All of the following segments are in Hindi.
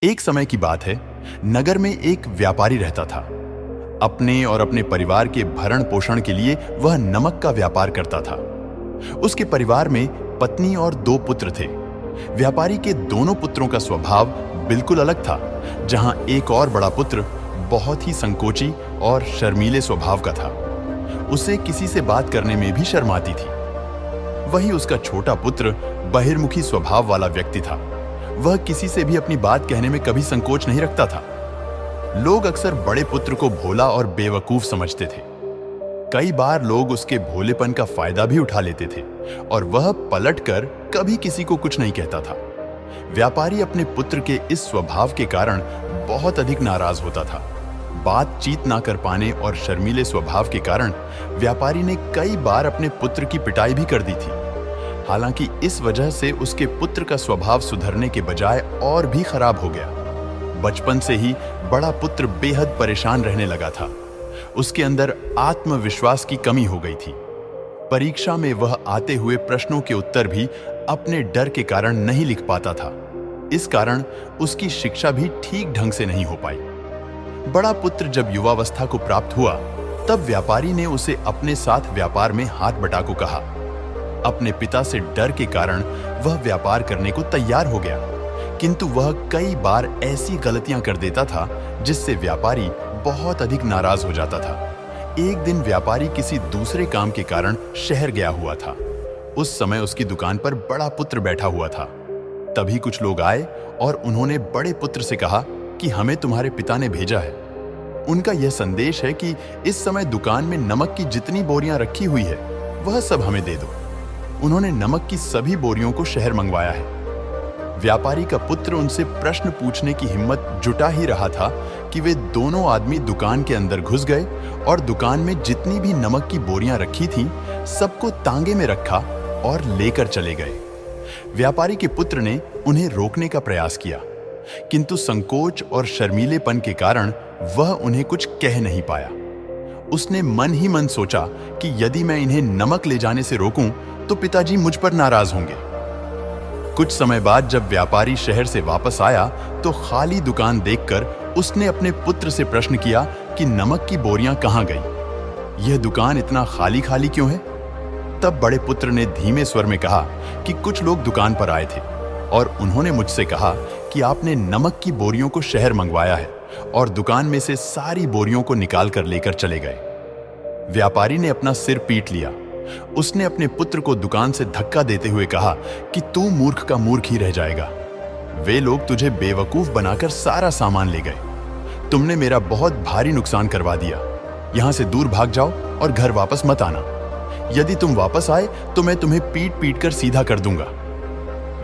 एक समय की बात है। नगर में एक व्यापारी रहता था। अपने और अपने परिवार के भरण पोषण के लिए वह नमक का व्यापार करता था। उसके परिवार में पत्नी और दो पुत्र थे। व्यापारी के दोनों पुत्रों का स्वभाव बिल्कुल अलग था। जहां एक और बड़ा पुत्र बहुत ही संकोची और शर्मीले स्वभाव का था। उसे किसी से बात करने में भी शर्म आती थी। वही उसका छोटा पुत्र बहिर्मुखी स्वभाव वाला व्यक्ति था। वह किसी से भी अपनी बात कहने में कभी संकोच नहीं रखता था। लोग अक्सर बड़े पुत्र को भोला और बेवकूफ समझते थे। कई बार लोग उसके भोलेपन का फायदा भी उठा लेते थे और वह पलटकर कभी किसी को कुछ नहीं कहता था। व्यापारी अपने पुत्र के इस स्वभाव के कारण बहुत अधिक नाराज होता था। बातचीत ना कर पाने और शर्मीले स्वभाव के कारण व्यापारी ने कई बार अपने पुत्र की पिटाई भी कर दी थी। हालांकि इस वजह से उसके पुत्र का स्वभाव सुधरने के बजाय और भी खराब हो गया। बचपन से ही बड़ा पुत्र बेहद परेशान रहने लगा था। उसके अंदर आत्मविश्वास की कमी हो गई थी। परीक्षा में वह आते हुए प्रश्नों के उत्तर भी अपने डर के कारण नहीं लिख पाता था। इस कारण उसकी शिक्षा भी ठीक ढंग से नहीं हो पाई। बड़ा पुत्र जब युवावस्था को प्राप्त हुआ, तब व्यापारी ने उसे अपने साथ व्यापार में हाथ बटाको कहा। अपने पिता से डर के कारण वह व्यापार करने को तैयार हो गया, किंतु वह कई बार ऐसी गलतियां कर देता था जिससे व्यापारी बहुत अधिक नाराज हो जाता था। एक दिन व्यापारी किसी दूसरे काम के कारण शहर गया हुआ था। उस समय उसकी दुकान पर बड़ा पुत्र बैठा हुआ था। तभी कुछ लोग आए और उन्होंने बड़े पुत्र से कहा कि हमें तुम्हारे पिता ने भेजा है। उनका यह संदेश है कि इस समय दुकान में नमक की जितनी बोरियां रखी हुई है वह सब हमें दे दो। उन्होंने नमक की सभी बोरियों को शहर मंगवाया है। व्यापारी का पुत्र उनसे प्रश्न पूछने की हिम्मत जुटा ही रहा था कि वे दोनों आदमी दुकान के अंदर घुस गए और दुकान में जितनी भी नमक की बोरियां रखी थीं, सबको तांगे में रखा और लेकर चले गए। व्यापारी के पुत्र ने उन्हें रोकने का प्रयास किया, किंतु संकोच और शर्मीलेपन के कारण वह उन्हें कुछ कह नहीं पाया। उसने मन ही मन सोचा कि यदि मैं इन्हें नमक ले जाने से रोकूं, तो पिताजी मुझ पर नाराज होंगे। कुछ समय बाद जब व्यापारी शहर से वापस आया, तो खाली दुकान देखकर उसने अपने पुत्र से प्रश्न किया कि नमक की बोरियां कहां गई? यह दुकान इतना खाली खाली क्यों है? तब बड़े पुत्र ने धीमे स्वर में कहा कि कुछ लोग दुकान पर आए थे और उन्होंने मुझसे कहा कि आपने नमक की बोरियों को शहर मंगवाया है और दुकान में से सारी बोरियों को निकाल कर लेकर चले गए। व्यापारी ने अपना सिर पीट लिया। उसने अपने पुत्र को दुकान से धक्का देते हुए कहा कि तू मूर्ख का मूर्ख ही रह जाएगा। वे लोग तुझे बेवकूफ बनाकर सारा सामान ले गए। तुमने मेरा बहुत भारी नुकसान करवा दिया। यहां से दूर भाग जाओ और घर वापस मत आना। यदि तुम वापस आए तो मैं तुम्हें पीट पीट कर सीधा कर दूंगा।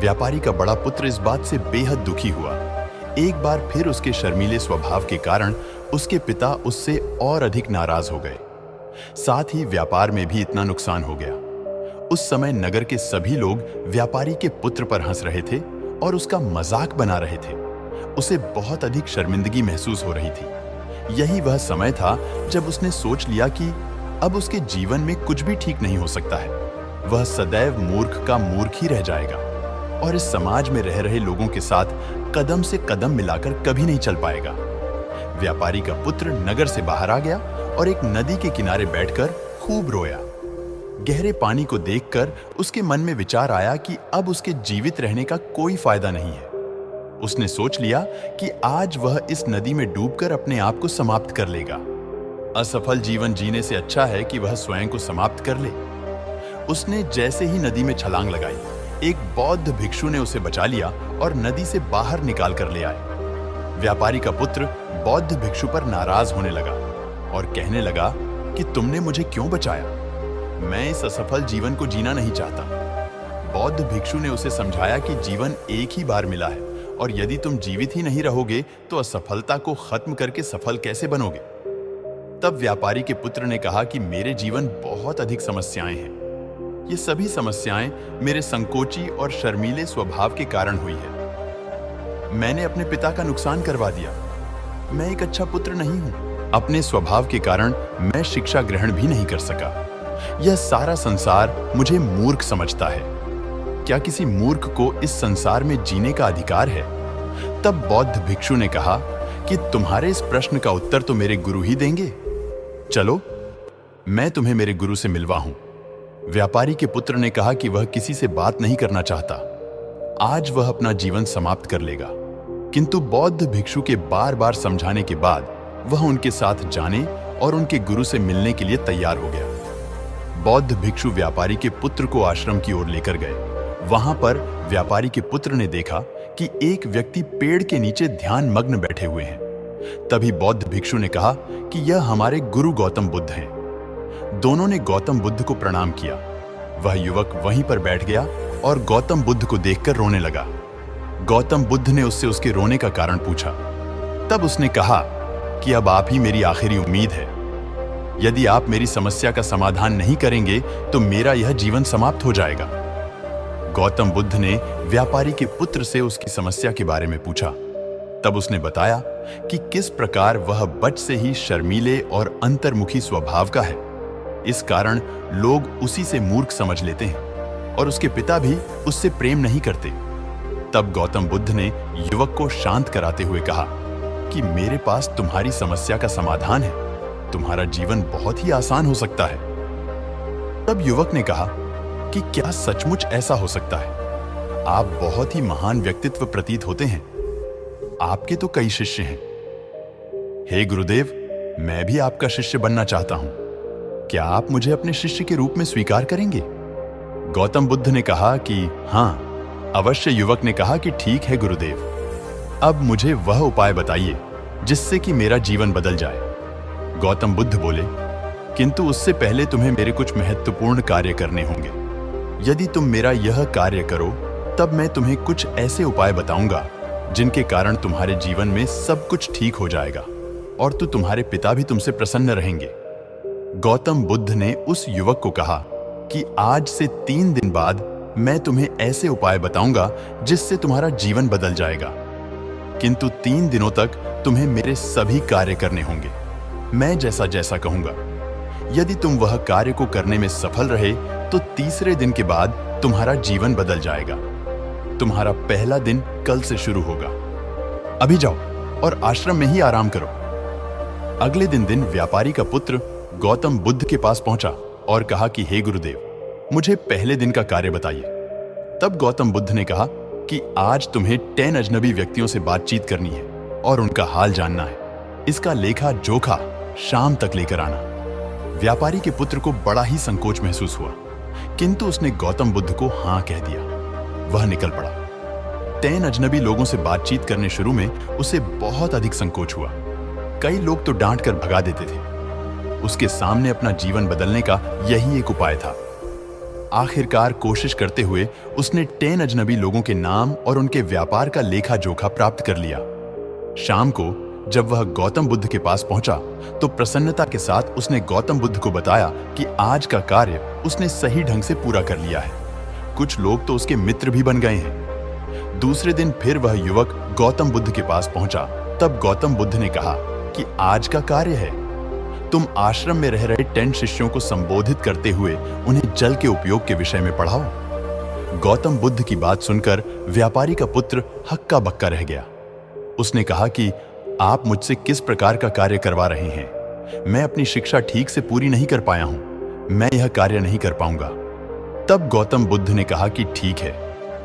व्यापारी का बड़ा पुत्र इस बात से बेहद दुखी हुआ। एक बार फिर उसके शर्मीले स्वभाव के कारण उसके पिता उससे और अधिक नाराज हो गए। साथ ही व्यापार में भी इतना नुकसान हो गया। उस समय नगर के सभी लोग व्यापारी के पुत्र पर हंस रहे थे और उसका मजाक बना रहे थे। उसे बहुत अधिक शर्मिंदगी महसूस हो रही थी। यही वह समय था जब उसने सोच लिया कि अब उसके जीवन में कुछ भी ठीक नहीं हो सकता है। वह सदैव मूर्ख का मूर्ख ही रह जाएगा और इस समाज में रह रहे लोगों के साथ कदम से कदम मिलाकर कभी नहीं चल पाएगा। व्यापारी का पुत्र नगर से बाहर आ गया और एक नदी के किनारे बैठकर खूब रोया। गहरे पानी को देखकर उसके मन में विचार आया कि अब उसके जीवित रहने का कोई फायदा नहीं है। उसने सोच लिया कि आज वह इस नदी में डूबकर अपने आप को समाप्त कर लेगा। असफल जीवन जीने से अच्छा है कि वह स्वयं को समाप्त कर ले। उसने जैसे ही नदी में छलांग लगाई, एक बौद्ध भिक्षु ने उसे बचा लिया और नदी से बाहर निकाल कर ले आए। व्यापारी का पुत्र बौद्ध भिक्षु पर नाराज होने लगा और कहने लगा कि तुमने मुझे क्यों बचाया? मैं इस असफल जीवन को जीना नहीं चाहता। बौद्ध भिक्षु ने उसे समझाया कि जीवन एक ही बार मिला है और यदि तुम जीवित ही नहीं रहोगे तो असफलता को खत्म करके सफल कैसे बनोगे? तब व्यापारी के पुत्र ने कहा कि मेरे जीवन बहुत अधिक समस्याएं हैं। ये सभी समस्याएं मेरे संकोची और शर्मीले स्वभाव के कारण हुई है। मैंने अपने पिता का नुकसान करवा दिया। मैं एक अच्छा पुत्र नहीं हूं। अपने स्वभाव के कारण मैं शिक्षा ग्रहण भी नहीं कर सका। यह सारा संसार मुझे मूर्ख समझता है। क्या किसी मूर्ख को इस संसार में जीने का अधिकार है? तब बौद्ध भिक्षु ने कहा कि तुम्हारे इस प्रश्न का उत्तर तो मेरे गुरु ही देंगे। चलो, मैं तुम्हें मेरे गुरु से मिलवा हूं। व्यापारी के पुत्र ने कहा कि वह किसी से बात नहीं करना चाहता। आज वह अपना जीवन समाप्त कर लेगा। किंतु बौद्ध भिक्षु के बार बार समझाने के बाद वह उनके साथ जाने और उनके गुरु से मिलने के लिए तैयार हो गया। बौद्ध भिक्षु व्यापारी के पुत्र को आश्रम की ओर लेकर गए। वहां पर व्यापारी के पुत्र ने देखा कि एक व्यक्ति पेड़ के नीचे ध्यान मग्न बैठे हुए हैं। तभी बौद्ध भिक्षु ने कहा कि यह हमारे गुरु गौतम बुद्ध हैं। दोनों ने गौतम बुद्ध को प्रणाम किया। वह युवक वहीं पर बैठ गया और गौतम बुद्ध को देखकर रोने लगा। गौतम बुद्ध ने उससे उसके रोने का कारण पूछा। तब उसने कहा कि अब आप ही मेरी आखिरी उम्मीद है। यदि आप मेरी समस्या का समाधान नहीं करेंगे तो मेरा यह जीवन समाप्त हो जाएगा। गौतम बुद्ध ने व्यापारी के पुत्र से उसकी समस्या के बारे में पूछा। तब उसने बताया कि किस प्रकार वह बच से ही शर्मीले और अंतर्मुखी स्वभाव का है। इस कारण लोग उसी से मूर्ख समझ लेते हैं और उसके पिता भी उससे प्रेम नहीं करते। तब गौतम बुद्ध ने युवक को शांत कराते हुए कहा कि मेरे पास तुम्हारी समस्या का समाधान है। तुम्हारा जीवन बहुत ही आसान हो सकता है। तब युवक ने कहा कि क्या सचमुच ऐसा हो सकता है? आप बहुत ही महान व्यक्तित्व प्रतीत होते हैं। आपके तो कई शिष्य हैं। हे गुरुदेव, मैं भी आपका शिष्य बनना चाहता हूं। क्या आप मुझे अपने शिष्य के रूप में स्वीकार करेंगे? गौतम बुद्ध ने कहा कि हां, अवश्य। युवक ने कहा कि ठीक है गुरुदेव, अब मुझे वह उपाय बताइए जिससे कि मेरा जीवन बदल जाए। गौतम बुद्ध बोले, किंतु उससे पहले तुम्हें मेरे कुछ महत्वपूर्ण कार्य करने होंगे। यदि तुम मेरा यह कार्य करो तब मैं तुम्हें कुछ ऐसे उपाय बताऊंगा जिनके कारण तुम्हारे जीवन में सब कुछ ठीक हो जाएगा और तुम्हारे पिता भी तुमसे प्रसन्न रहेंगे। गौतम बुद्ध ने उस युवक को कहा कि आज से 3 दिन बाद मैं तुम्हें ऐसे उपाय बताऊंगा जिससे तुम्हारा जीवन बदल जाएगा। किंतु 3 दिनों तक तुम्हें मेरे सभी कार्य करने होंगे, मैं जैसा जैसा कहूंगा। यदि तुम वह कार्य को करने में सफल रहे तो तीसरे दिन के बाद तुम्हारा जीवन बदल जाएगा। तुम्हारा पहला दिन कल से शुरू होगा। अभी जाओ और आश्रम में ही आराम करो। अगले दिन व्यापारी का पुत्र गौतम बुद्ध के पास पहुंचा और कहा कि हे गुरुदेव, मुझे पहले दिन का कार्य बताइए। तब गौतम बुद्ध ने कहा कि आज तुम्हें 10 अजनबी व्यक्तियों से बातचीत करनी है और उनका हाल जानना है। इसका लेखा जोखा शाम तक लेकर आना। व्यापारी के पुत्र को बड़ा ही संकोच महसूस हुआ, किंतु उसने गौतम बुद्ध को हां कह दिया। वह निकल पड़ा। 10 अजनबी लोगों से बातचीत करने शुरू में उसे बहुत अधिक संकोच हुआ। कई लोग तो डांट कर भगा देते थे। उसके सामने अपना जीवन बदलने का यही एक उपाय था। आखिरकार कोशिश करते हुए उसने 10 अजनबी लोगों के नाम और उनके व्यापार का लेखा जोखा प्राप्त कर लिया। शाम को जब वह गौतम बुद्ध के पास पहुंचा तो प्रसन्नता के साथ उसने गौतम बुद्ध को बताया कि आज का कार्य उसने सही ढंग से पूरा कर लिया है। कुछ लोग तो उसके मित्र भी बन गए हैं। दूसरे दिन फिर वह युवक गौतम बुद्ध के पास पहुंचा। तब गौतम बुद्ध ने कहा कि आज का कार्य है, तुम आश्रम में रह रहे 10 शिष्यों को संबोधित करते हुए उन्हें जल के उपयोग के विषय में पढ़ाओ। गौतम बुद्ध की बात सुनकर व्यापारी का पुत्र हक्का बक्का रह गया। उसने कहा कि आप मुझसे किस प्रकार का कार्य करवा रहे हैं? मैं अपनी शिक्षा ठीक से पूरी नहीं कर पाया हूं। मैं यह कार्य नहीं कर पाऊंगा। तब गौतम बुद्ध ने कहा कि ठीक है,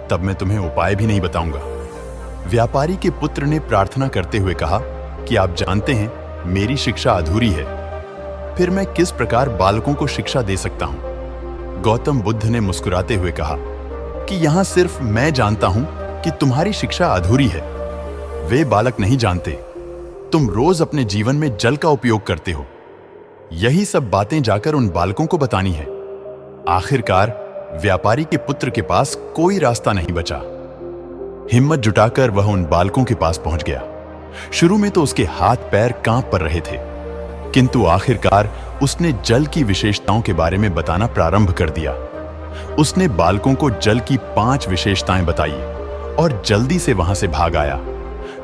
तब मैं तुम्हें उपाय भी नहीं बताऊंगा। व्यापारी के पुत्र ने प्रार्थना करते हुए कहा कि आप जानते हैं मेरी शिक्षा अधूरी है, फिर मैं किस प्रकार बालकों को शिक्षा दे सकता हूं? गौतम बुद्ध ने मुस्कुराते हुए कहा कि यहां सिर्फ मैं जानता हूं कि तुम्हारी शिक्षा अधूरी है, वे बालक नहीं जानते। तुम रोज अपने जीवन में जल का उपयोग करते हो। यही सब बातें जाकर उन बालकों को बतानी है। आखिरकार व्यापारी के पुत्र के पास कोई रास्ता नहीं बचा। हिम्मत जुटाकर वह उन बालकों के पास पहुंच गया। शुरू में तो उसके हाथ पैर कांप पर रहे थे, किंतु आखिरकार उसने जल की विशेषताओं के बारे में बताना प्रारंभ कर दिया। उसने बालकों को जल की 5 विशेषताएं बताई और जल्दी से वहां से भाग आया।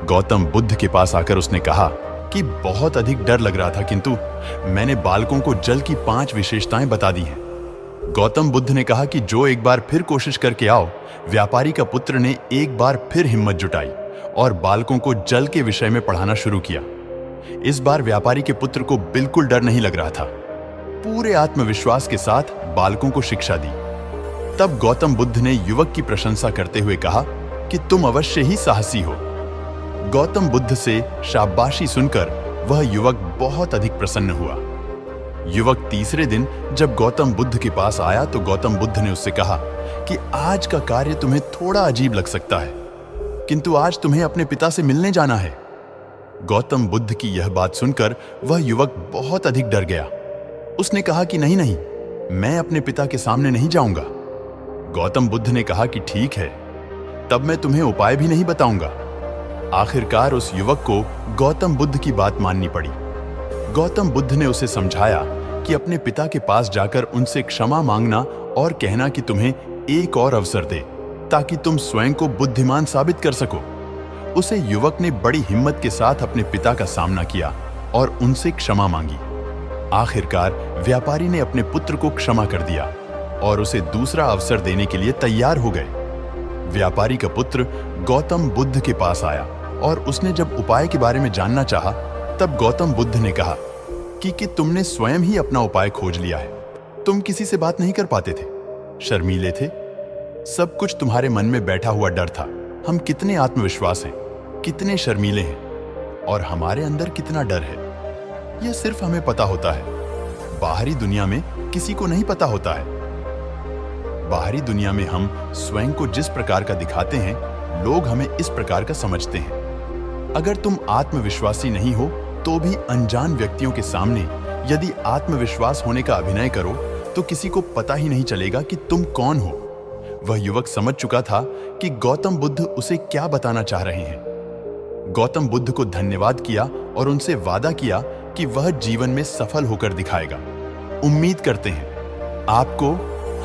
गौतम बुद्ध के पास आकर उसने कहा कि बहुत अधिक डर लग रहा था, किंतु मैंने बालकों को जल की 5 विशेषताएं बता दी हैं। गौतम बुद्ध ने कहा कि जो एक बार फिर कोशिश करके आओ। व्यापारी का पुत्र ने एक बार फिर हिम्मत जुटाई और बालकों को जल के विषय में पढ़ाना शुरू किया। इस बार व्यापारी के पुत्र को बिल्कुल डर नहीं लग रहा था। पूरे आत्मविश्वास के साथ बालकों को शिक्षा दी। तब गौतम बुद्ध ने युवक की प्रशंसा करते हुए कहा कि तुम अवश्य ही साहसी हो। गौतम बुद्ध से शाबाशी सुनकर वह युवक बहुत अधिक प्रसन्न हुआ। युवक तीसरे दिन जब गौतम बुद्ध के पास आया तो गौतम बुद्ध ने उससे कहा कि आज का कार्य तुम्हें थोड़ा अजीब लग सकता है, किंतु आज तुम्हें अपने पिता से मिलने जाना है। गौतम बुद्ध की यह बात सुनकर वह युवक बहुत अधिक डर गया। उसने कहा कि नहीं नहीं, मैं अपने पिता के सामने नहीं जाऊंगा। गौतम बुद्ध ने कहा कि ठीक है, तब मैं तुम्हें उपाय भी नहीं बताऊंगा। आखिरकार उस युवक को गौतम बुद्ध की बात माननी पड़ी। गौतम बुद्ध ने उसे समझाया कि अपने पिता के पास जाकर उनसे क्षमा मांगना और कहना कि तुम्हें एक और अवसर दे ताकि तुम स्वयं को बुद्धिमान साबित कर सको। उसे युवक ने बड़ी हिम्मत के साथ अपने पिता का सामना किया और उनसे क्षमा मांगी। आखिरकार व्यापारी ने अपने पुत्र को क्षमा कर दिया और उसे दूसरा अवसर देने के लिए तैयार हो गए। व्यापारी का पुत्र गौतम बुद्ध के पास आया और उसने जब उपाय के बारे में जानना चाहा, तब गौतम बुद्ध ने कहा कि तुमने स्वयं ही अपना उपाय खोज लिया है। तुम किसी से बात नहीं कर पाते थे, शर्मीले थे। सब कुछ तुम्हारे मन में बैठा हुआ डर था। हम कितने आत्मविश्वास हैं, कितने शर्मीले हैं, और हमारे अंदर कितना डर है, यह सिर्फ हमें पता होता है। बाहरी दुनिया में किसी को नहीं पता होता है। बाहरी दुनिया में हम स्वयं को जिस प्रकार का दिखाते हैं, लोग हमें इस प्रकार का समझते हैं। अगर तुम आत्मविश्वासी नहीं हो तो भी अनजान व्यक्तियों के सामने यदि आत्मविश्वास होने का अभिनय करो तो किसी को पता ही नहीं चलेगा कि तुम कौन हो। वह युवक समझ चुका था कि गौतम बुद्ध उसे क्या बताना चाह रहे हैं। गौतम बुद्ध को धन्यवाद किया और उनसे वादा किया कि वह जीवन में सफल होकर दिखाएगा। उम्मीद करते हैं आपको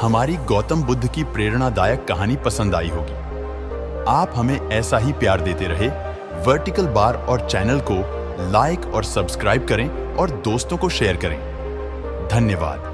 हमारी गौतम बुद्ध की प्रेरणादायक कहानी पसंद आई होगी। आप हमें ऐसा ही प्यार देते रहे। वर्टिकल बार और चैनल को लाइक और सब्सक्राइब करें और दोस्तों को शेयर करें। धन्यवाद।